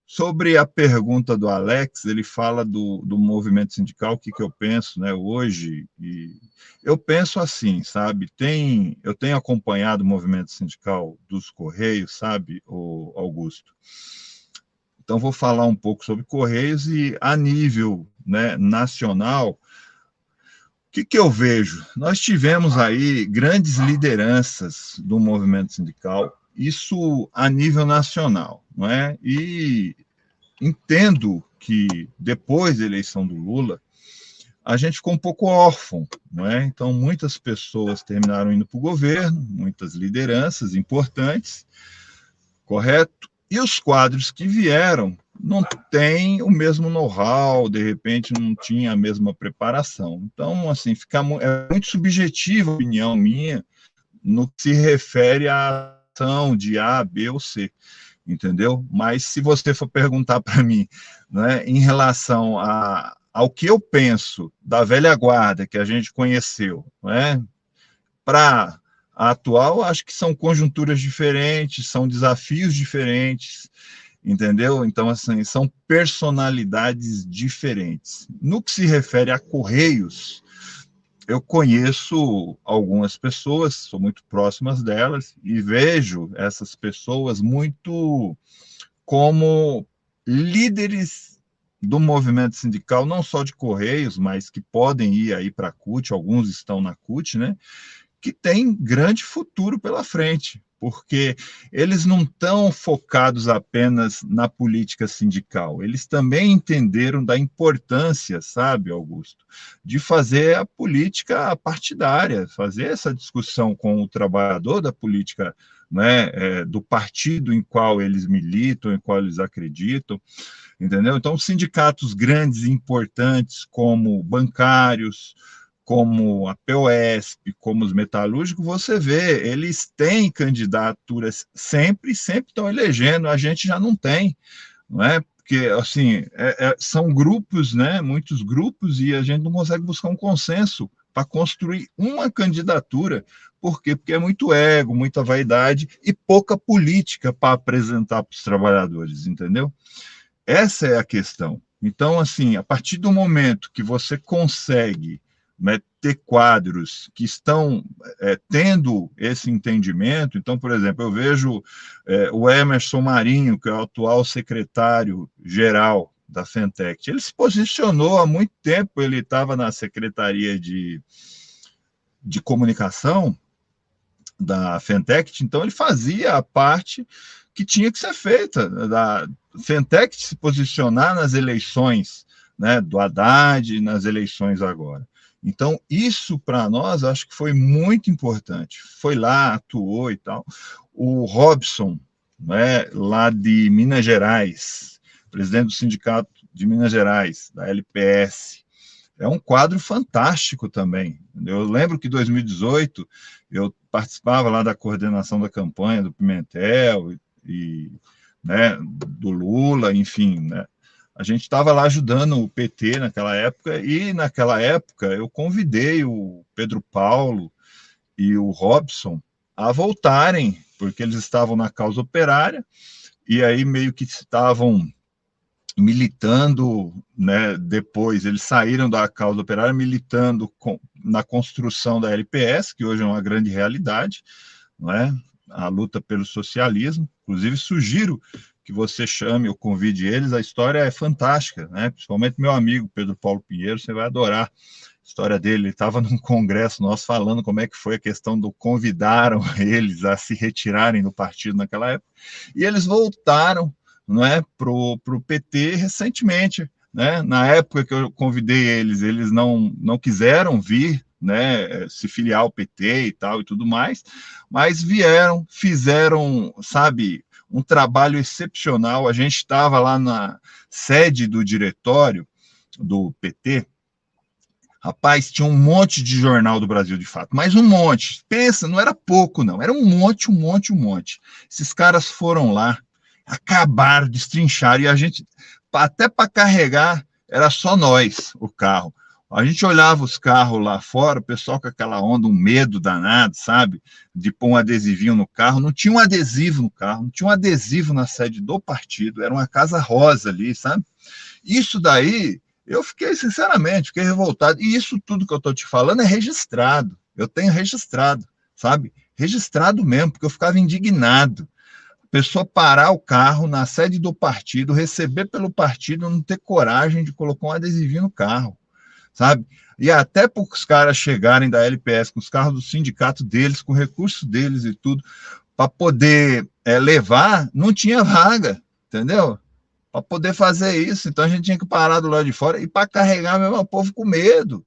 Sobre a pergunta do Alex, ele fala do movimento sindical, o que eu penso, né, hoje, e eu penso assim, sabe, eu tenho acompanhado o movimento sindical dos Correios, sabe, o Augusto. Então, vou falar um pouco sobre Correios e, a nível, né, nacional, o que eu vejo? Nós tivemos aí grandes lideranças do movimento sindical, isso a nível nacional, não é? E entendo que depois da eleição do Lula, a gente ficou um pouco órfão, não é? Então, muitas pessoas terminaram indo para o governo, muitas lideranças importantes, correto? E os quadros que vieram não têm o mesmo know-how, de repente não tinha a mesma preparação. Então, assim, é muito subjetiva a opinião minha no que se refere à ação de A, B ou C, entendeu? Mas se você for perguntar para mim, né, em relação ao que eu penso da velha guarda que a gente conheceu, né, para a atual, acho que são conjunturas diferentes, são desafios diferentes, entendeu? Então, assim, são personalidades diferentes. No que se refere a Correios, eu conheço algumas pessoas, sou muito próximas delas, e vejo essas pessoas muito como líderes do movimento sindical, não só de Correios, mas que podem ir aí para a CUT, alguns estão na CUT, né? Que tem grande futuro pela frente, porque eles não estão focados apenas na política sindical, eles também entenderam da importância, sabe, Augusto, de fazer a política partidária, fazer essa discussão com o trabalhador da política, né, do partido em qual eles militam, em qual eles acreditam, entendeu? Então, sindicatos grandes e importantes como bancários, como a POSP, como os metalúrgicos, você vê, eles têm candidaturas sempre estão elegendo, a gente já não tem, não é? Porque, assim, são grupos, né, muitos grupos, e a gente não consegue buscar um consenso para construir uma candidatura. Por quê? Porque é muito ego, muita vaidade e pouca política para apresentar para os trabalhadores, entendeu? Essa é a questão. Então, assim, a partir do momento que você consegue, né, ter quadros que estão tendo esse entendimento, então, por exemplo, eu vejo o Emerson Marinho, que é o atual secretário-geral da Fentech, ele se posicionou há muito tempo, ele estava na Secretaria de Comunicação da Fentech, então ele fazia a parte que tinha que ser feita, da Fentech se posicionar nas eleições, né, do Haddad, nas eleições agora. Então, isso para nós, acho que foi muito importante. Foi lá, atuou e tal. O Robson, né, lá de Minas Gerais, presidente do Sindicato de Minas Gerais, da LPS, é um quadro fantástico também. Eu lembro que em 2018 eu participava lá da coordenação da campanha do Pimentel né, do Lula, enfim, né? A gente estava lá ajudando o PT naquela época, e naquela época eu convidei o Pedro Paulo e o Robson a voltarem, porque eles estavam na causa operária, e aí meio que estavam militando, né, depois, eles saíram da causa operária militando na construção da LPS, que hoje é uma grande realidade, não é? A luta pelo socialismo. Inclusive, sugiro que você chame ou convide eles, a história é fantástica, né? Principalmente meu amigo Pedro Paulo Pinheiro, você vai adorar a história dele. Ele estava num congresso nosso falando como é que foi a questão do convidaram eles a se retirarem do partido naquela época, e eles voltaram, não é, para o PT recentemente, né? Na época que eu convidei eles, eles não quiseram vir, né, se filiar ao PT e tal e tudo mais, mas vieram, fizeram, sabe, um trabalho excepcional. A gente estava lá na sede do diretório do PT, rapaz, tinha um monte de jornal do Brasil, de fato, mas um monte, pensa, não era pouco não, era um monte. Esses caras foram lá, acabaram, destrincharam, e a gente, até para carregar, era só nós, o carro. A gente olhava os carros lá fora, o pessoal com aquela onda, um medo danado, sabe? De pôr um adesivinho no carro. Não tinha um adesivo no carro, não tinha um adesivo na sede do partido, era uma casa rosa ali, sabe? Isso daí, eu fiquei, sinceramente, fiquei revoltado. E isso tudo que eu estou te falando é registrado. Eu tenho registrado, sabe? Registrado mesmo, porque eu ficava indignado. A pessoa parar o carro na sede do partido, receber pelo partido, não ter coragem de colocar um adesivinho no carro, sabe? E até para os caras chegarem da LPS com os carros do sindicato deles, com recurso deles e tudo, para poder levar, não tinha vaga, entendeu? Para poder fazer isso. Então a gente tinha que parar do lado de fora e para carregar mesmo o povo com medo.